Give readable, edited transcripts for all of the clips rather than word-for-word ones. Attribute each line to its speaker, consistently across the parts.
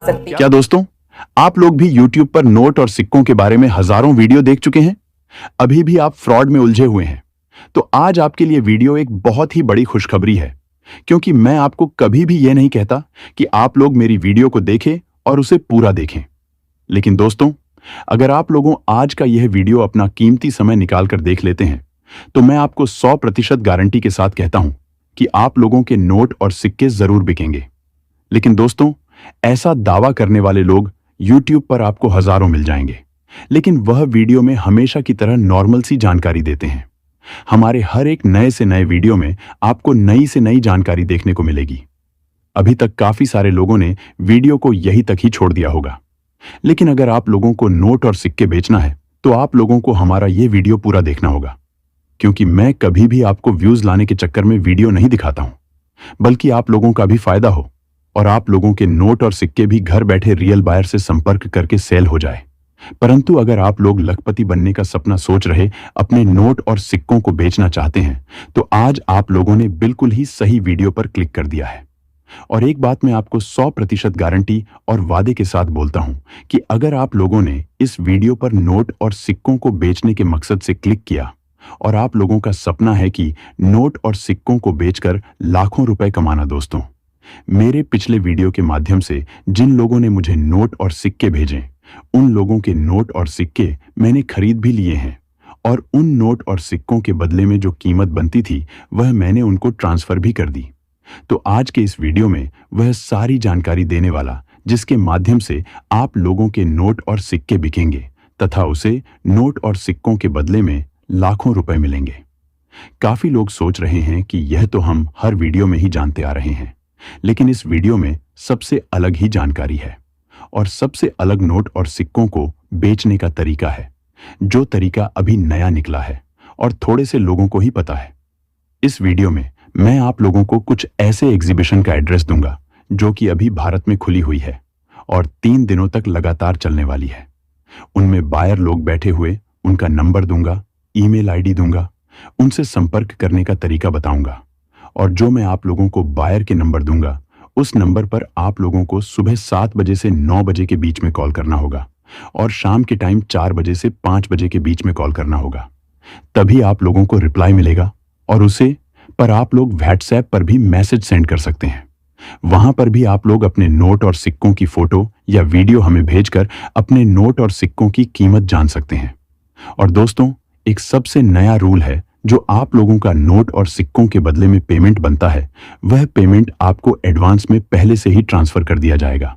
Speaker 1: सकती है।
Speaker 2: क्या दोस्तों, आप लोग भी YouTube पर नोट और सिक्कों के बारे में हजारों वीडियो देख चुके हैं? अभी भी आप फ्रॉड में उलझे हुए हैं। तो आज आपके लिए वीडियो एक बहुत ही बड़ी खुशखबरी है, क्योंकि मैं आपको कभी भी यह नहीं कहता कि आप लोग मेरी वीडियो को देखें और उसे पूरा देखें। लेकिन दोस्तों, अगर आप लोगों आज का यह वीडियो अपना कीमती समय निकालकर देख लेते हैं, तो मैं आपको 100% गारंटी के साथ कहता हूं कि आप लोगों के नोट और सिक्के जरूर बिकेंगे। लेकिन दोस्तों, ऐसा दावा करने वाले लोग YouTube पर आपको हजारों मिल जाएंगे, लेकिन वह वीडियो में हमेशा की तरह नॉर्मल सी जानकारी देते हैं। हमारे हर एक नए से नए वीडियो में आपको नई से नई जानकारी देखने को मिलेगी। अभी तक काफी सारे लोगों ने वीडियो को यही तक ही छोड़ दिया होगा, लेकिन अगर आप लोगों को नोट और सिक्के बेचना है तो आप लोगों को हमारा यह वीडियो पूरा देखना होगा, क्योंकि मैं कभी भी आपको व्यूज लाने के चक्कर में वीडियो नहीं दिखाता हूं, बल्कि आप लोगों का भी फायदा हो और आप लोगों के नोट और सिक्के भी घर बैठे रियल बायर से संपर्क करके सेल हो जाए। परंतु अगर आप लोग लखपति बनने का सपना सोच रहे अपने नोट और सिक्कों को बेचना चाहते हैं, तो आज आप लोगों ने बिल्कुल ही सही वीडियो पर क्लिक कर दिया है। और एक बात मैं आपको 100% गारंटी और वादे के साथ बोलता हूं कि अगर आप लोगों ने इस वीडियो पर नोट और सिक्कों को बेचने के मकसद से क्लिक किया और आप लोगों का सपना है कि नोट और सिक्कों को बेचकर लाखों रुपए कमाना, दोस्तों, मेरे पिछले वीडियो के माध्यम से जिन लोगों ने मुझे नोट और सिक्के भेजे, उन लोगों के नोट और सिक्के मैंने खरीद भी लिए हैं, और उन नोट और सिक्कों के बदले में जो कीमत बनती थी वह मैंने उनको ट्रांसफर भी कर दी। तो आज के इस वीडियो में वह सारी जानकारी देने वाला, जिसके माध्यम से आप लोगों के नोट और सिक्के बिकेंगे तथा उसे नोट और सिक्कों के बदले में लाखों रुपए मिलेंगे। काफी लोग सोच रहे हैं कि यह तो हम हर वीडियो में ही जानते आ रहे हैं, लेकिन इस वीडियो में सबसे अलग ही जानकारी है और सबसे अलग नोट और सिक्कों को बेचने का तरीका है, जो तरीका अभी नया निकला है और थोड़े से लोगों को ही पता है। इस वीडियो में मैं आप लोगों को कुछ ऐसे एग्जीबिशन का एड्रेस दूंगा जो कि अभी भारत में खुली हुई है और 3 दिनों तक लगातार चलने वाली है। उनमें बायर लोग बैठे हुए, उनका नंबर दूंगा, ईमेल आईडी दूंगा, उनसे संपर्क करने का तरीका बताऊंगा, और जो मैं आप लोगों को बायर के नंबर दूंगा, उस नंबर पर आप लोगों को सुबह 7 बजे से 9 बजे के बीच में कॉल करना होगा और शाम के टाइम 4 बजे से 5 बजे के बीच में कॉल करना होगा। तभी आप लोगों को रिप्लाई मिलेगा और उसे पर आप लोग व्हाट्सएप पर भी मैसेज सेंड कर सकते हैं। वहां पर भी आप लोग अपने नोट और सिक्कों की फोटो या वीडियो हमें भेजकर अपने नोट और सिक्कों की कीमत जान सकते हैं। और दोस्तों, एक सबसे नया रूल है, जो आप लोगों का नोट और सिक्कों के बदले में पेमेंट बनता है, वह पेमेंट आपको एडवांस में पहले से ही ट्रांसफर कर दिया जाएगा।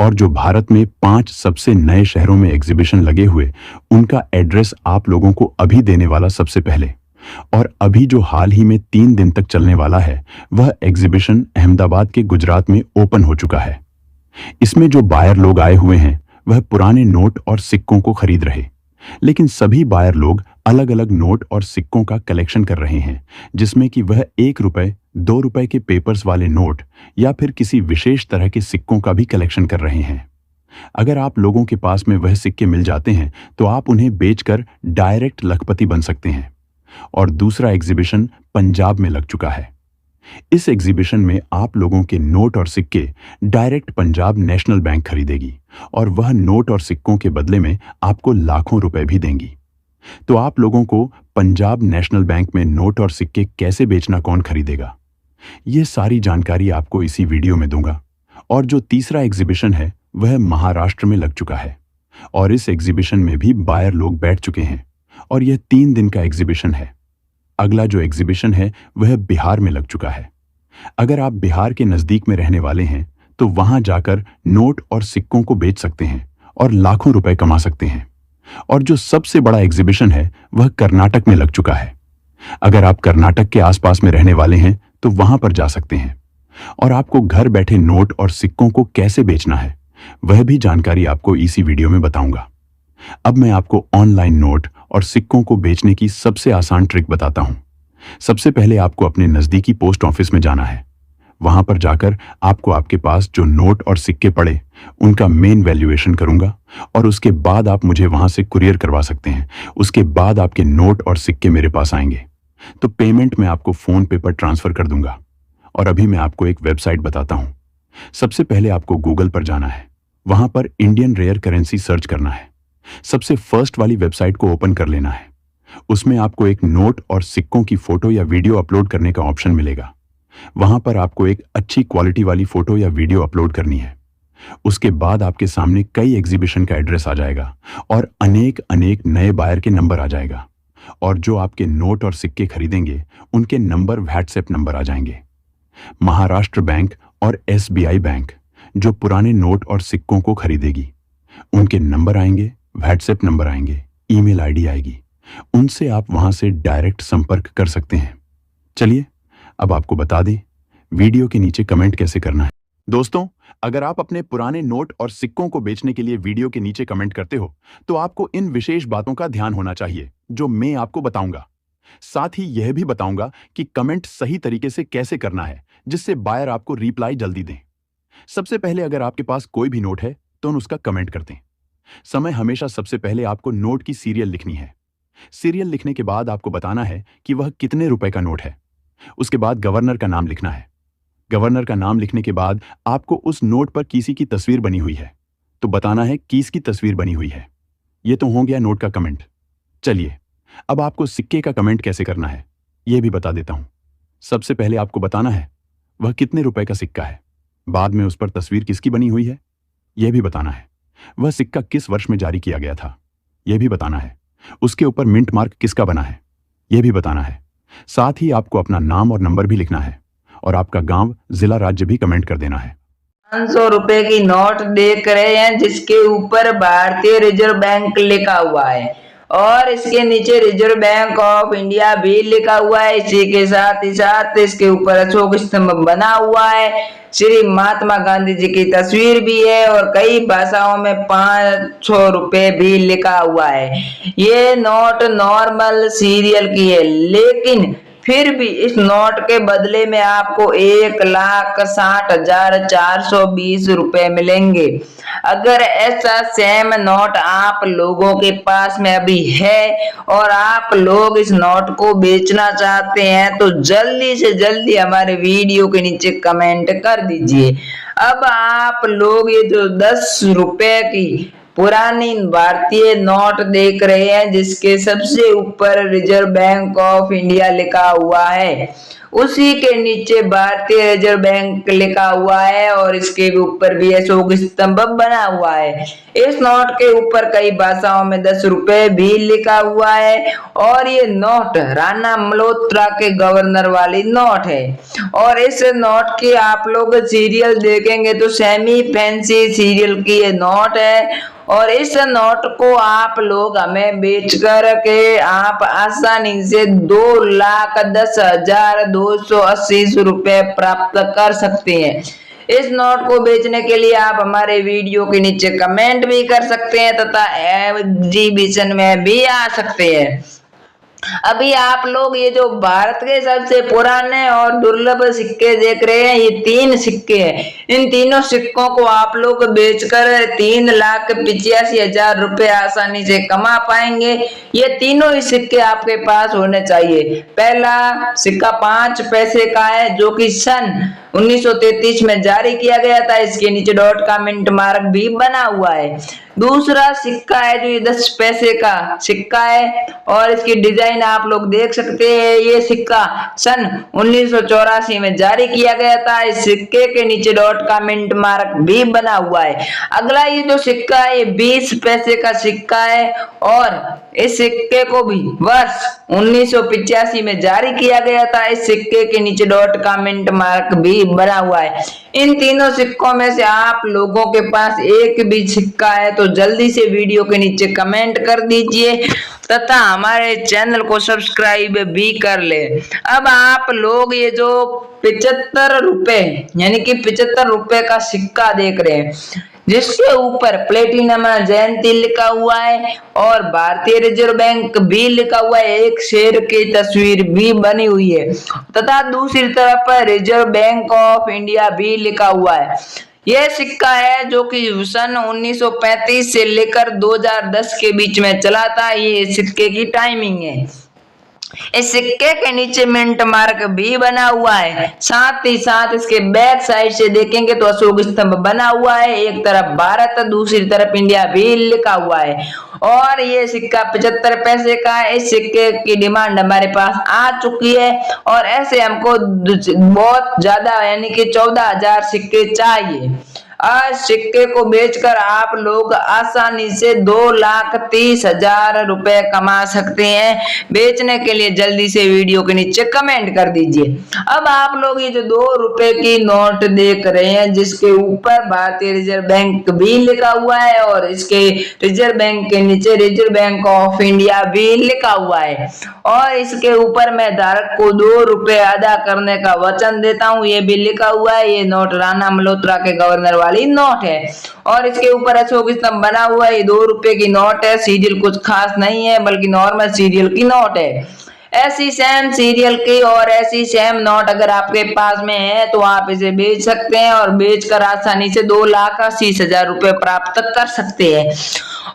Speaker 2: और जो भारत में 5 सबसे नए शहरों में एग्जीबिशन लगे हुए, उनका एड्रेस आप लोगों को अभी देने वाला सबसे पहले, और अभी जो हाल ही में 3 दिन तक चलने वाला है, वह एग्जीबिशन अहमदाबाद के गुजरात में ओपन हो चुका है। इसमें जो बायर लोग आए हुए हैं वह पुराने नोट और सिक्कों को खरीद रहे, लेकिन सभी बायर लोग अलग अलग नोट और सिक्कों का कलेक्शन कर रहे हैं, जिसमें कि वह 1 रुपए, 2 रुपए के पेपर्स वाले नोट या फिर किसी विशेष तरह के सिक्कों का भी कलेक्शन कर रहे हैं। अगर आप लोगों के पास में वह सिक्के मिल जाते हैं तो आप उन्हें बेचकर डायरेक्ट लखपति बन सकते हैं। और दूसरा एग्जीबिशन पंजाब में लग चुका है। इस एग्जीबिशन में आप लोगों के नोट और सिक्के डायरेक्ट पंजाब नेशनल बैंक खरीदेगी और वह नोट और सिक्कों के बदले में आपको लाखों रुपए भी देंगी। तो आप लोगों को पंजाब नेशनल बैंक में नोट और सिक्के कैसे बेचना, कौन खरीदेगा, ये सारी जानकारी आपको इसी वीडियो में दूंगा। और जो तीसरा एग्जीबिशन है वह महाराष्ट्र में लग चुका है और इस एग्जीबिशन में भी बायर लोग बैठ चुके हैं और यह 3 दिन का एग्जीबिशन है। अगला जो एग्जीबिशन है वह बिहार में लग चुका है। अगर आप बिहार के नजदीक में रहने वाले हैं तो वहां जाकर नोट और सिक्कों को बेच सकते हैं और लाखों रुपए कमा सकते हैं। और जो सबसे बड़ा एग्जीबिशन है वह कर्नाटक में लग चुका है। अगर आप कर्नाटक के आसपास में रहने वाले हैं तो वहां पर जा सकते हैं और आपको घर बैठे नोट और सिक्कों को कैसे बेचना है वह भी जानकारी आपको इसी वीडियो में बताऊंगा। अब मैं आपको ऑनलाइन नोट और सिक्कों को बेचने की सबसे आसान ट्रिक बताता हूं। सबसे पहले आपको अपने नजदीकी पोस्ट ऑफिस में जाना है। वहां पर जाकर आपको आपके पास जो नोट और सिक्के पड़े उनका मेन वैल्यूएशन करूंगा और उसके बाद आप मुझे वहां से कुरियर करवा सकते हैं। उसके बाद आपके नोट और सिक्के मेरे पास आएंगे तो पेमेंट मैं आपको फोन पे पर ट्रांसफर कर दूंगा। और अभी मैं आपको एक वेबसाइट बताता हूं। सबसे पहले आपको गूगल पर जाना है वहां पर इंडियन रेयर करेंसी सर्च करना है। सबसे फर्स्ट वाली वेबसाइट को ओपन कर लेना है। उसमें आपको एक नोट और सिक्कों की फोटो या वीडियो अपलोड करने का ऑप्शन मिलेगा। वहां पर आपको एक अच्छी क्वालिटी वाली फोटो या वीडियो अपलोड करनी है। उसके बाद आपके सामने कई एग्जीबिशन का एड्रेस आ जाएगा और अनेक अनेक नए बायर के नंबर आ जाएगा, और जो आपके नोट और सिक्के खरीदेंगे उनके नंबर व्हाट्सएप नंबर आ जाएंगे। महाराष्ट्र बैंक और एसबीआई बैंक जो पुराने नोट और सिक्कों को खरीदेगी, उनके नंबर आएंगे, व्हाट्सएप नंबर आएंगे, ईमेल आईडी आएगी। उनसे आप वहां से डायरेक्ट संपर्क कर सकते हैं। चलिए अब आपको बता दें वीडियो के नीचे कमेंट कैसे करना है। दोस्तों, अगर आप अपने पुराने नोट और सिक्कों को बेचने के लिए वीडियो के नीचे कमेंट करते हो तो आपको इन विशेष बातों का ध्यान होना चाहिए जो मैं आपको बताऊंगा। साथ ही यह भी बताऊंगा कि कमेंट सही तरीके से कैसे करना है जिससे बायर आपको रिप्लाई जल्दी दें। सबसे पहले अगर आपके पास कोई भी नोट है तो उसका कमेंट करते हैं। समय हमेशा सबसे पहले आपको नोट की सीरियल लिखनी है। सीरियल लिखने के बाद आपको बताना है कि वह कितने रुपए का नोट है। उसके बाद गवर्नर का नाम लिखना है। गवर्नर का नाम लिखने के बाद आपको उस नोट पर किसी की तस्वीर बनी हुई है तो बताना है किसकी तस्वीर बनी हुई है। यह तो हो गया नोट का कमेंट। चलिए अब आपको सिक्के का कमेंट कैसे करना है यह भी बता देता हूं। सबसे पहले आपको बताना है वह कितने रुपए का सिक्का है। बाद में उस पर तस्वीर किसकी बनी हुई है यह भी बताना है। वह सिक्का किस वर्ष में जारी किया गया था यह भी बताना है। उसके ऊपर मिंट मार्क किसका बना है यह भी बताना है। साथ ही आपको अपना नाम और नंबर भी लिखना है और आपका गांव, जिला, राज्य भी कमेंट कर देना है।
Speaker 1: 500 रुपए की नोट देख रहे हैं जिसके ऊपर भारतीय रिजर्व बैंक लिखा हुआ है और इसके नीचे रिजर्व बैंक ऑफ इंडिया भी लिखा हुआ है। इसी के साथ ही साथ इसके ऊपर अशोक स्तंभ बना हुआ है। श्री महात्मा गांधी जी की तस्वीर भी है और कई भाषाओं में 500 रुपए भी लिखा हुआ है। ये नोट नॉर्मल सीरियल की है, लेकिन फिर भी इस नोट के बदले में आपको 1,60,420 रुपए मिलेंगे। अगर ऐसा सेम नोट आप लोगों के पास में अभी है और आप लोग इस नोट को बेचना चाहते हैं तो जल्दी से जल्दी हमारे वीडियो के नीचे कमेंट कर दीजिए। अब आप लोग ये जो 10 रुपए की पुरानी भारतीय नोट देख रहे हैं जिसके सबसे ऊपर रिजर्व बैंक ऑफ इंडिया लिखा हुआ है, उसी के नीचे भारतीय रिजर्व बैंक लिखा हुआ है और इसके ऊपर भी अशोक स्तंभ बना हुआ है। इस नोट के ऊपर कई भाषाओं में 10 रुपए भी लिखा हुआ है और ये नोट राणा मल्होत्रा के गवर्नर वाली नोट है। और इस नोट की आप लोग सीरियल देखेंगे तो सेमी फैंसी सीरियल की ये नोट है और इस नोट को आप लोग हमें बेच कर के आप आसानी से 2,10,280 रुपए प्राप्त कर सकते हैं। इस नोट को बेचने के लिए आप हमारे वीडियो के नीचे कमेंट भी कर सकते हैं तथा एग्जीबिशन में भी आ सकते हैं। अभी आप लोग ये जो भारत के सबसे पुराने और दुर्लभ सिक्के देख रहे हैं, ये 3 सिक्के हैं। इन तीनों सिक्कों को आप लोग बेचकर 3,85,000 रुपए आसानी से कमा पाएंगे। ये तीनों ही सिक्के आपके पास होने चाहिए। पहला सिक्का 5 पैसे का है जो कि सन 1933 में जारी किया गया था। इसके नीचे डॉट का मिंट मार्क भी बना हुआ है। दूसरा सिक्का है जो ये 10 पैसे का सिक्का है और इसकी डिजाइन आप लोग देख सकते हैं। ये सिक्का सन 1984 में जारी किया गया था। इस सिक्के के नीचे डॉट का मिंट मार्क भी बना हुआ है। अगला ये जो सिक्का है ये 20 पैसे का सिक्का है और इस सिक्के को भी वर्ष 1985 में जारी किया गया था। इस सिक्के के नीचे डॉट का मिंट मार्क भी बना हुआ है। इन तीनों सिक्कों में से आप लोगों के पास एक भी सिक्का है तो जल्दी से वीडियो के नीचे कमेंट कर दीजिए तथा हमारे चैनल को सब्सक्राइब भी कर ले। अब आप लोग ये जो 75 रुपए यानी कि 75 रुपए का सिक्का देख रहे हैं जिसके ऊपर प्लेटिनम जयंती लिखा हुआ है और भारतीय रिजर्व बैंक भी लिखा हुआ है, एक शेर की तस्वीर भी बनी हुई है तथा दूसरी तरफ रिजर्व बैंक ऑफ इंडिया भी लिखा हुआ है। यह सिक्का है जो कि सन 1935 से लेकर 2010 के बीच में चला था। ये सिक्के की टाइमिंग है। इस सिक्के के नीचे मिंट मार्क भी बना हुआ है। साथ ही साथ इसके बैक साइड से देखेंगे तो अशोक स्तंभ बना हुआ है, एक तरफ भारत दूसरी तरफ इंडिया भी लिखा हुआ है। और ये सिक्का 75 पैसे का है। इस सिक्के की डिमांड हमारे पास आ चुकी है और ऐसे हमको बहुत ज्यादा यानी कि 14,000 सिक्के चाहिए। आज सिक्के को बेचकर आप लोग आसानी से 2,30,000 रुपए कमा सकते हैं। बेचने के लिए जल्दी से वीडियो के नीचे कमेंट कर दीजिए। अब आप लोग ये जो 2 रुपए की नोट देख रहे हैं जिसके ऊपर भारतीय रिजर्व बैंक भी लिखा हुआ है और इसके रिजर्व बैंक के नीचे रिजर्व बैंक ऑफ इंडिया भी लिखा हुआ है और इसके ऊपर मैं धारक को 2 रुपए अदा करने का वचन देता हूँ, ये भी लिखा हुआ है। ये नोट राणा मल्होत्रा के गवर्नर वाली नोट है और इसके ऊपर अशोक स्तंभ बना हुआ है। ये 2 रुपए की नोट है, सीरियल कुछ खास नहीं है बल्कि नॉर्मल सीरियल की नोट है। ऐसी सेम सीरियल की और ऐसी सेम नोट अगर आपके पास में है तो आप इसे बेच सकते हैं और बेचकर आसानी से 2,80,000 रुपए प्राप्त कर सकते हैं।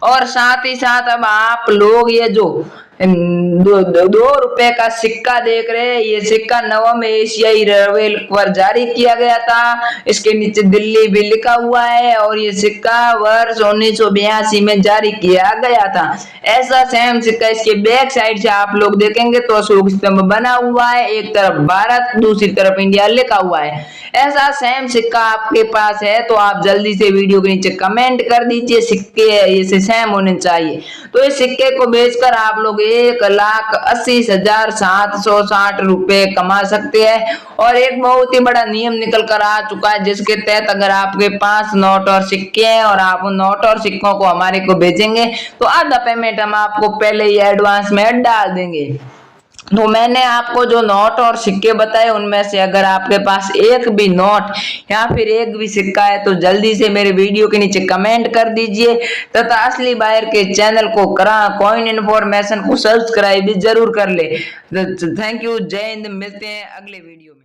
Speaker 1: और साथ ही साथ अब आप लोग ये जो 2 रुपए का सिक्का देख रहे हैं, ये सिक्का नवम एशियाई रेलवे पर जारी किया गया था। इसके नीचे दिल्ली भी लिखा हुआ है और ये सिक्का वर्ष 1982 में जारी किया गया था। ऐसा सेम सिक्का इसके बैक साइड से आप लोग देखेंगे तो अशोक स्तंभ बना हुआ है, एक तरफ भारत दूसरी तरफ इंडिया लिखा हुआ है। ऐसा सेम सिक्का आपके पास है तो आप जल्दी से वीडियो के नीचे कमेंट कर दीजिए सिक्के ऐसे सेम होने चाहिए। तो इस सिक्के को बेचकर आप लोग 1,80,760 रुपए कमा सकते हैं और एक बहुत ही बड़ा नियम निकल कर आ चुका है जिसके तहत अगर आपके पास नोट और सिक्के हैं और आप उन नोट और सिक्कों को हमारे को भेजेंगे तो आधा पेमेंट हम आपको पहले ही एडवांस में डाल देंगे। तो मैंने आपको जो नोट और सिक्के बताए उनमें से अगर आपके पास एक भी नोट या फिर एक भी सिक्का है तो जल्दी से मेरे वीडियो के नीचे कमेंट कर दीजिए तथा असली बायर के चैनल को कॉइन इन्फॉर्मेशन को सब्सक्राइब भी जरूर कर ले। थैंक यू, जय हिंद, मिलते हैं अगले वीडियो में।